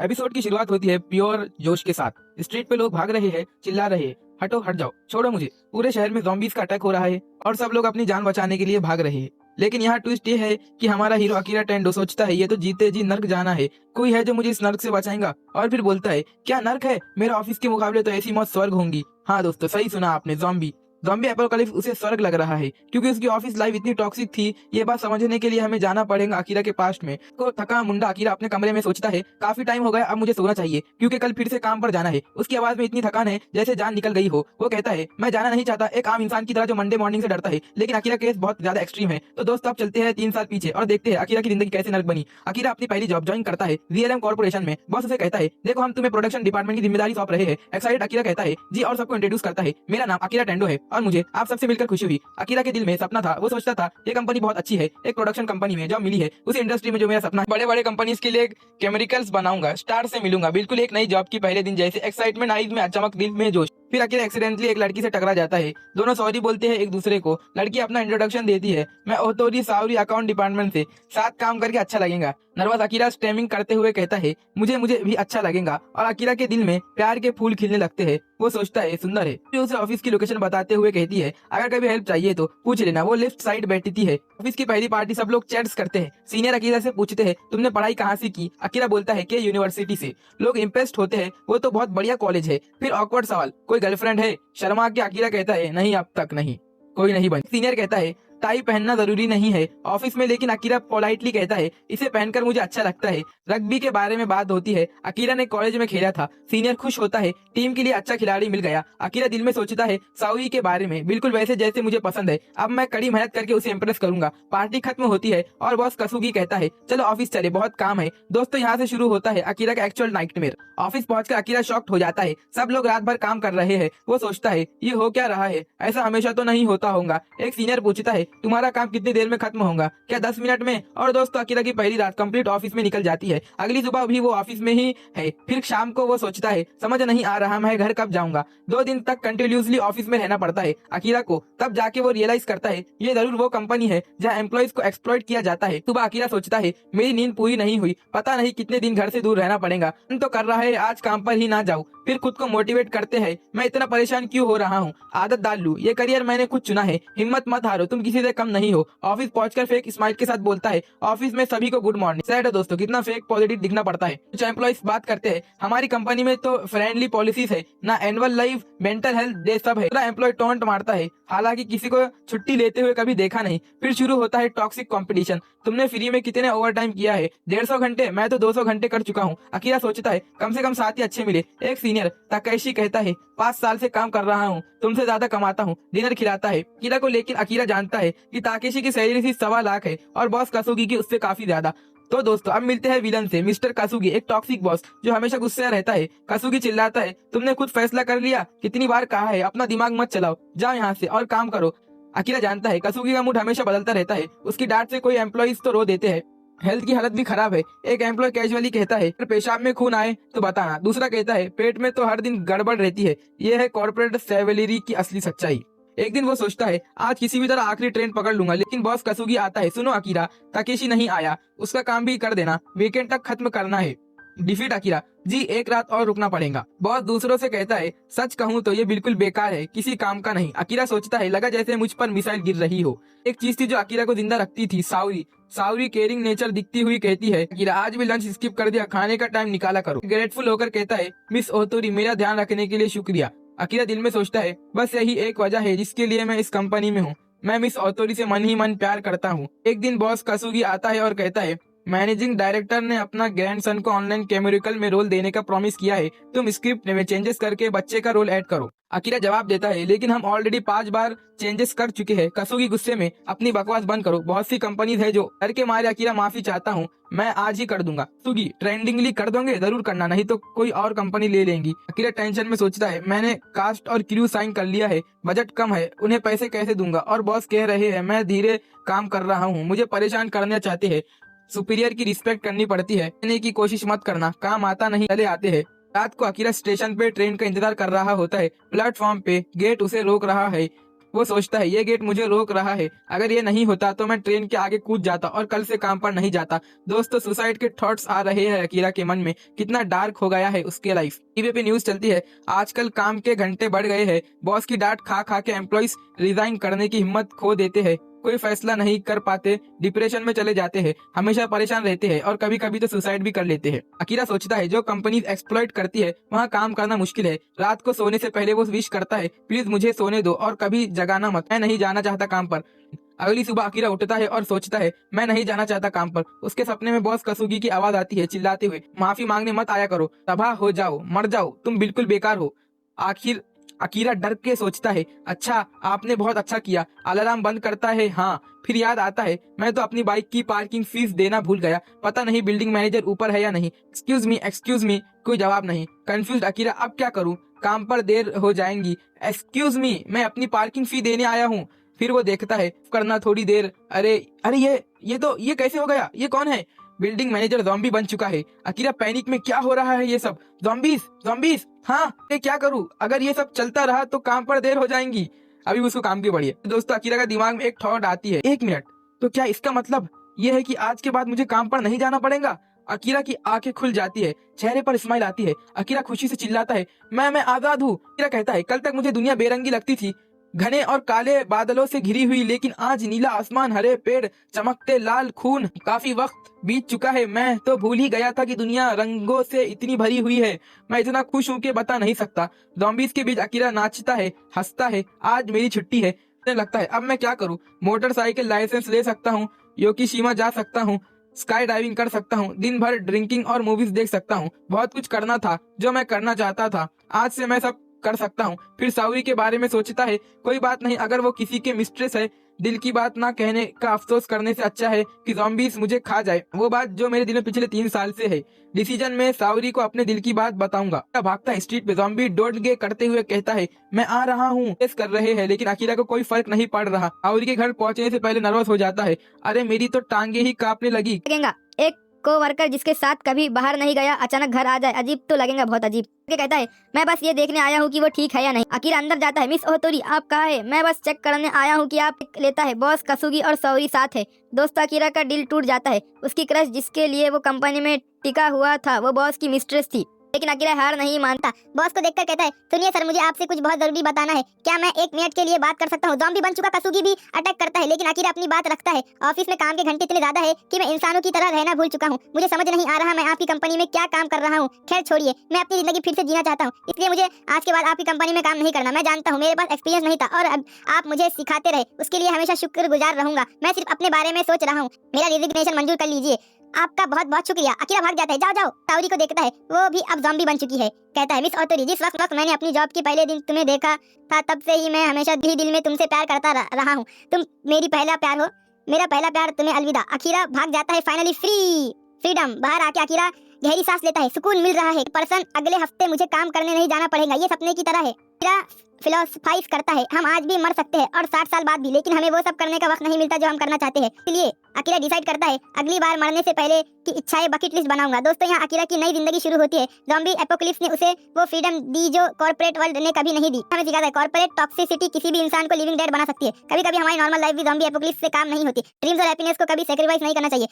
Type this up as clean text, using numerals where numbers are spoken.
Episode की शुरुआत होती है प्योर जोश के साथ। स्ट्रीट पे लोग भाग रहे हैं, चिल्ला रहे हैं, हटो हट जाओ, छोड़ो मुझे। पूरे शहर में ज़ॉम्बीज का अटैक हो रहा है और सब लोग अपनी जान बचाने के लिए भाग रहे हैं। लेकिन यहाँ ट्विस्ट ये है कि हमारा हीरो अकीरा टेंडो सोचता है ये तो जीते जी नर्क जाना है, कोई है जो मुझे इस नर्क से बचाएगा। और फिर बोलता है क्या नर्क है, मेरा ऑफिस के मुकाबले तो ऐसी मौत स्वर्ग होंगी। हाँ दोस्तों, सही सुना आपने, ज़ॉम्बी ज़ॉम्बी एपोकलिप्स उसे स्वर्ग लग रहा है क्योंकि उसकी ऑफिस लाइफ इतनी टॉक्सिक थी। ये बात समझने के लिए हमें जाना पड़ेगा अकीरा के पास्ट में। को थका मुंडा अकीरा अपने कमरे में सोचता है काफी टाइम हो गया, अब मुझे सोना चाहिए क्योंकि कल फिर से काम पर जाना है। उसकी आवाज में इतनी थकान है जैसे जान निकल गई हो। वो कहता है मैं जाना नहीं चाहता, एक आम इंसान की तरह जो मंडे मॉर्निंग से डरता है। लेकिन अकीरा केस बहुत ज्यादा एक्सट्रीम है। तो दोस्तों अब चलते हैं 3 साल पीछे और देखते हैं अकीरा की जिंदगी कैसे नर्क बनी। अकीरा अपनी पहली जॉब ज्वाइन करता है VLM कॉर्पोरेशन में। बॉस उसे कहता है देखो हम तुम्हें प्रोडक्शन डिपार्टमेंट की जिम्मेदारी सौंप रहे हैं। एक्साइटेड अकीरा कहता है जी, और सबको इंट्रोड्यूस करता है मेरा नाम अकीरा टेंडो है और मुझे आप सबसे मिलकर खुशी हुई। अकीरा के दिल में सपना था, वो सोचता था ये कंपनी बहुत अच्छी है, एक प्रोडक्शन कंपनी में जॉब मिली है, उस इंडस्ट्री में जो मेरा सपना है। बड़े बड़े कंपनीज के लिए केमिकल्स बनाऊंगा, स्टार से मिलूंगा, बिल्कुल एक नई जॉब की पहले दिन जैसे। एक्साइटमेंट आईज में चमक, दिल में जोश। फिर अकेले एक्सीडेंटली एक लड़की से टकरा जाता है। दोनों सॉरी बोलते हैं एक दूसरे को। लड़की अपना इंट्रोडक्शन देती है, मैं ओतोरी सावरी अकाउंट डिपार्टमेंट से, साथ काम करके अच्छा लगेगा। नर्वस अकीरा स्टेमिंग करते हुए कहता है मुझे मुझे भी अच्छा लगेगा। और अकीरा के दिल में प्यार के फूल खिलने लगते हैं। वो सोचता है सुंदर है। फिर उसे ऑफिस की लोकेशन बताते हुए कहती है अगर कभी हेल्प चाहिए तो पूछ लेना। वो लेफ्ट साइड बैठती है। ऑफिस की पहली पार्टी, सब लोग चैट्स करते हैं। सीनियर अकीरा से पूछते हैं तुमने पढ़ाई कहाँ से की। अकीरा बोलता है के यूनिवर्सिटी से। लोग इम्प्रेस्ड होते हैं, वो तो बहुत बढ़िया कॉलेज है। फिर ऑकवर्ड सवाल, कोई गर्लफ्रेंड है। शर्मा के अकीरा कहता है नहीं, अब तक नहीं, कोई नहीं बनी। सीनियर कहता है टाई पहनना जरूरी नहीं है ऑफिस में, लेकिन अकीरा पोलाइटली कहता है इसे पहनकर मुझे अच्छा लगता है। रग्बी के बारे में बात होती है, अकीरा ने कॉलेज में खेला था। सीनियर खुश होता है टीम के लिए अच्छा खिलाड़ी मिल गया। अकीरा दिल में सोचता है साउई के बारे में, बिल्कुल वैसे जैसे मुझे पसंद है। अब मैं कड़ी मेहनत करके उसे इम्प्रेस करूंगा। पार्टी खत्म होती है और बॉस कसुगी कहता है चलो ऑफिस चले, बहुत काम है। दोस्तों यहाँ से शुरू होता है अकीरा का एक्चुअल नाइटमेयर। ऑफिस पहुंचकर अकीरा शॉक्ड हो जाता है, सब लोग रात भर काम कर रहे हैं। वो सोचता है ये हो क्या रहा है, ऐसा हमेशा तो नहीं होता होगा। एक सीनियर पूछता है तुम्हारा काम कितनी देर में खत्म होगा, क्या 10 मिनट में। और दोस्तों अकीरा की पहली रात कंप्लीट ऑफिस में निकल जाती है। अगली सुबह भी वो ऑफिस में ही है। फिर शाम को वो सोचता है समझ नहीं आ रहा मैं घर कब जाऊंगा। 2 दिन तक कंटिन्यूसली ऑफिस में रहना पड़ता है अकीरा को। तब जाके वो रियलाइज करता है ये जरूर वो कंपनी है जहाँ एम्प्लॉइज को एक्सप्लॉइट किया जाता है। सुबह अकीरा सोचता है मेरी नींद पूरी नहीं हुई, पता नहीं कितने दिन घर से दूर रहना पड़ेगा। तो कर रहा है आज काम पर ही ना जाऊँ। फिर खुद को मोटिवेट करते हैं मैं इतना परेशान क्यों हो रहा हूँ, आदत डाल लूँ, ये करियर मैंने खुद चुना है, हिम्मत मत हारो, तुम किसी से कम नहीं हो। ऑफिस पहुंचकर फेक स्माइल के साथ बोलता है ऑफिस में सभी को गुड मॉर्निंग। सैड है दोस्तों, कितना फेक पॉजिटिव दिखना पड़ता है। कुछ एम्प्लॉइज बात करते हैं हमारी कंपनी में तो फ्रेंडली पॉलिसीज है ना, annual life mental health day सब है। एम्प्लॉय टोंट मारता है, हालांकि किसी को छुट्टी लेते हुए कभी देखा नहीं। फिर शुरू होता है टॉक्सिक कंपटीशन, तुमने फ्री में कितने ओवर टाइम किया है। 150 घंटे, मैं तो 200 घंटे कर चुका हूँ। अकीरा सोचता है कम से कम साथी अच्छे मिले। एक सीनियर ताकेशी कहता है 5 साल से काम कर रहा हूँ, तुमसे ज्यादा कमाता हूँ। डिनर खिलाता है अकीरा को, लेकिन अकीरा जानता है कि ताकेशी की सैलरी सिर्फ 1.25 लाख है और बॉस कसुगी की उससे काफी ज्यादा। तो दोस्तों अब मिलते हैं विलन से, मिस्टर कासुगी, एक टॉक्सिक बॉस जो हमेशा गुस्से रहता है। कासुगी चिल्लाता है तुमने खुद फैसला कर लिया, कितनी बार कहा है अपना दिमाग मत चलाओ, जाओ यहाँ से और काम करो। अकीरा जानता है कासुगी का मूड हमेशा बदलता रहता है, उसकी डांट से कोई एम्प्लॉइज तो रो देते हैं। हेल्थ की हालत भी खराब है। एक एम्प्लॉय कैजुअली कहता है पेशाब में खून आए तो बताना। दूसरा कहता है पेट में तो हर दिन गड़बड़ रहती है। ये है कॉर्पोरेट सेवलरी की असली सच्चाई। एक दिन वो सोचता है आज किसी भी तरह आखिरी ट्रेन पकड़ लूंगा, लेकिन बॉस कसुगी आता है सुनो अकीरा, ताकेशी नहीं आया, उसका काम भी कर देना, वीकेंड तक खत्म करना है। डिफीट अकीरा जी, एक रात और रुकना पड़ेगा। बॉस दूसरों से कहता है सच कहूँ तो ये बिल्कुल बेकार है, किसी काम का नहीं। अकीरा सोचता है लगा जैसे मुझ पर मिसाइल गिर रही हो। एक चीज थी जो अकीरा को जिंदा रखती थी, सावरी। सावरी केयरिंग नेचर दिखती हुई कहती है अकीरा आज भी लंच स्किप कर दिया, खाने का टाइम निकाला करो। ग्रेटफुल होकर कहता है मिस ओतोरी, मेरा ध्यान रखने के लिए शुक्रिया। अकीरा दिल में सोचता है बस यही एक वजह है जिसके लिए मैं इस कंपनी में हूँ, मैं मिस ओतोरी से मन ही मन प्यार करता हूँ। एक दिन बॉस कसुगी आता है और कहता है मैनेजिंग डायरेक्टर ने अपना ग्रैंडसन को ऑनलाइन केमिकल में रोल देने का प्रॉमिस किया है, तुम स्क्रिप्ट में चेंजेस करके बच्चे का रोल ऐड करो। अकीरा जवाब देता है लेकिन हम ऑलरेडी 5 बार चेंजेस कर चुके हैं। कसुगी गुस्से में अपनी बकवास बंद करो, बहुत सी कंपनीज है जो डर के मारे। अकीरा माफी चाहता हूँ, मैं आज ही कर दूंगा। कसुगी ट्रेंडिंगली कर दोगे, जरूर करना, नहीं तो कोई और कंपनी ले लेंगी। अकीरा टेंशन में सोचता है मैंने कास्ट और क्रू साइन कर लिया है, बजट कम है, उन्हें पैसे कैसे दूंगा। और बॉस कह रहे हैं मैं धीरे काम कर रहा हूँ, मुझे परेशान करना चाहते हैं। सुपीरियर की रिस्पेक्ट करनी पड़ती है, कहने की कोशिश मत करना, काम आता नहीं चले आते हैं। रात को अकीरा स्टेशन पे ट्रेन का इंतजार कर रहा होता है। प्लेटफॉर्म पे गेट उसे रोक रहा है। वो सोचता है ये गेट मुझे रोक रहा है, अगर ये नहीं होता तो मैं ट्रेन के आगे कूद जाता और कल से काम पर नहीं जाता। दोस्तों सुसाइड के थॉट्स आ रहे हैं अकीरा के मन में, कितना डार्क हो गया है उसके लाइफ। टीवी पे न्यूज चलती है आजकल काम के घंटे बढ़ गए हैं, बॉस की डांट खा खा के एम्प्लॉइज रिजाइन करने की हिम्मत खो देते हैं, कोई फैसला नहीं कर पाते, डिप्रेशन में चले जाते हैं, हमेशा परेशान रहते हैं और कभी कभी तो सुसाइड भी कर लेते हैं। अकीरा सोचता है जो कंपनी एक्सप्लॉइट करती है वहाँ काम करना मुश्किल है। रात को सोने से पहले वो विश करता है प्लीज मुझे सोने दो और कभी जगाना मत, मैं नहीं जाना चाहता काम पर। अगली सुबह अकीरा उठता है और सोचता है मैं नहीं जाना चाहता काम पर। उसके सपने में बॉस कसूगी की आवाज आती है चिल्लाते हुए माफी मांगने मत आया करो, तबाह हो जाओ, मर जाओ, तुम बिल्कुल बेकार हो। आखिर अकीरा डर के सोचता है अच्छा आपने बहुत अच्छा किया। अलार्म बंद करता है, हाँ फिर याद आता है मैं तो अपनी बाइक की पार्किंग फीस देना भूल गया, पता नहीं बिल्डिंग मैनेजर ऊपर है या नहीं। एक्सक्यूज मी, कोई जवाब नहीं। कंफ्यूज अकीरा अब क्या करूं, काम पर देर हो जाएंगी। एक्सक्यूज मी, मैं अपनी पार्किंग फी देने आया हूँ। फिर वो देखता है करना थोड़ी देर, अरे अरे ये कैसे हो गया, ये कौन है? बिल्डिंग मैनेजर ज़ॉम्बी बन चुका है। अकीरा पैनिक में क्या हो रहा है ये सब, ज़ॉम्बीज, हाँ ये क्या करूं, अगर ये सब चलता रहा तो काम पर देर हो जाएंगी। अभी उसको काम की पड़ी है। दोस्तों अकीरा का दिमाग में एक थॉट आती है, एक मिनट, तो क्या इसका मतलब ये है कि आज के बाद मुझे काम पर नहीं जाना पड़ेगा? अकीरा की आंखें खुल जाती है, चेहरे पर स्माइल आती है। अकीरा खुशी से चिल्लाता है मैं आजाद हूँ। अकीरा कहता है कल तक मुझे दुनिया बेरंगी लगती थी, घने और काले बादलों से घिरी हुई, लेकिन आज नीला आसमान, हरे पेड़, चमकते लाल खून। काफी वक्त बीत चुका है, मैं तो भूल ही गया था कि दुनिया रंगों से इतनी भरी हुई है। मैं इतना खुश हूँ कि बता नहीं सकता। ज़ॉम्बीज के बीच अकीरा नाचता है, हंसता है, आज मेरी छुट्टी है। मुझे लगता है अब मैं क्या करूँ, मोटरसाइकिल लाइसेंस ले सकता हूँ, योकीशिमा जा सकता हूँ, स्काई डाइविंग कर सकता हूँ, दिन भर ड्रिंकिंग और मूवीज देख सकता हूँ। बहुत कुछ करना था जो मैं करना चाहता था, आज से मैं सब कर सकता हूँ। फिर साउरी के बारे में सोचता है कोई बात नहीं, अगर वो किसी के मिस्ट्रेस है, दिल की बात ना कहने का अफसोस करने से अच्छा है कि ज़ॉम्बीज मुझे खा जाए, वो बात जो मेरे दिल में पिछले 3 साल से है। डिसीजन में साउरी को अपने दिल की बात बताऊंगा। भागता है स्ट्रीट पे, ज़ॉम्बी डोंगे करते हुए कहता है मैं आ रहा हूँ। केस कर रहे हैं लेकिन अकीरा को कोई फर्क नहीं पड़ रहा। साउरी के घर पहुंचने से पहले नर्वस हो जाता है, अरे मेरी तो टांगे ही कांपने लगी। एक कोवर्कर जिसके साथ कभी बाहर नहीं गया अचानक घर आ जाए, अजीब तो लगेगा, बहुत अजीब। कहता है मैं बस ये देखने आया हूँ कि वो ठीक है या नहीं। अकीरा अंदर जाता है, मिस ओतोरी आप कहाँ है? मैं बस चेक करने आया हूँ कि आप लेता है, बॉस कसूगी और सौरी साथ है। दोस्त अकीरा का दिल टूट जाता है, उसकी क्रश जिसके लिए वो कंपनी में टिका हुआ था वो बॉस की मिस्ट्रेस थी। लेकिन अकीरा हार नहीं मानता, बॉस को देखकर कहता है सुनिए सर, मुझे आपसे कुछ बहुत जरूरी बताना है, क्या मैं 1 मिनट के लिए बात कर सकता हूँ? ज़ॉम्बी बन चुका कसूगी भी अटैक करता है लेकिन अकीरा अपनी बात रखता है। ऑफिस में काम के घंटे इतने ज्यादा है कि मैं इंसानों की तरह रहना भूल चुका हूँ, मुझे समझ नहीं आ रहा मैं आपकी कंपनी में क्या काम कर रहा हूँ। खैर छोड़िए, मैं अपनी जिंदगी फिर से जीना चाहता हूँ, इसलिए मुझे आज के बाद आपकी कंपनी में काम नहीं करना। मैं जानता हूँ मेरे पास एक्सपीरियंस नहीं था और अब आप मुझे सिखाते रहे, उसके लिए हमेशा शुक्रगुजार रहूंगा। मैं सिर्फ अपने बारे में सोच रहा हूँ, मेरा रिजिग्नेशन मंजूर कर लीजिए, आपका बहुत बहुत शुक्रिया। अकीरा भाग जाता है, जाओ जाओ। साउरी को देखता है, वो भी अब ज़ॉम्बी बन चुकी है। कहता है मिस ओतोरी, जिस वक्त मैंने अपनी जॉब के पहले दिन तुम्हें देखा था तब से ही मैं हमेशा दिल में तुमसे प्यार करता रहा हूँ, तुम मेरी पहला प्यार हो, मेरा पहला प्यार, तुम्हें अलविदा। अकीरा भाग जाता है, फाइनली फ्रीडम। बाहर आके अकीरा गहरी सांस लेता है, सुकून मिल रहा है। पर्सन अगले हफ्ते मुझे काम करने नहीं जाना पड़ेगा, ये सपने की तरह है। अकीरा फिलोसफाइज करता है, हम आज भी मर सकते हैं और 60 साल बाद भी, लेकिन हमें वो सब करने का वक्त नहीं मिलता जो हम करना चाहते हैं। इसलिए अकीरा डिसाइड करता है अगली बार मरने से पहले की इच्छाएं बकेट लिस्ट बनाऊंगा। दोस्तों यहाँ अकीरा की नई जिंदगी शुरू होती है। ज़ॉम्बी एपोकलिप्स ने उसे वो फ्रीडम दी जो कॉर्पोरेट वर्ल्ड ने कभी नहीं दी। हमें सिखाता है कॉर्पोरेट टॉक्सिसिटी किसी भी इंसान को लिविंग डेड बना सकती है। कभी कभी हमारी नॉर्मल लाइफ भी ज़ॉम्बी एपोकलिप्स से काम नहीं होती। ड्रीम्स और हैप्पीनेस को कभी सैक्रिफाइस नहीं करना चाहिए।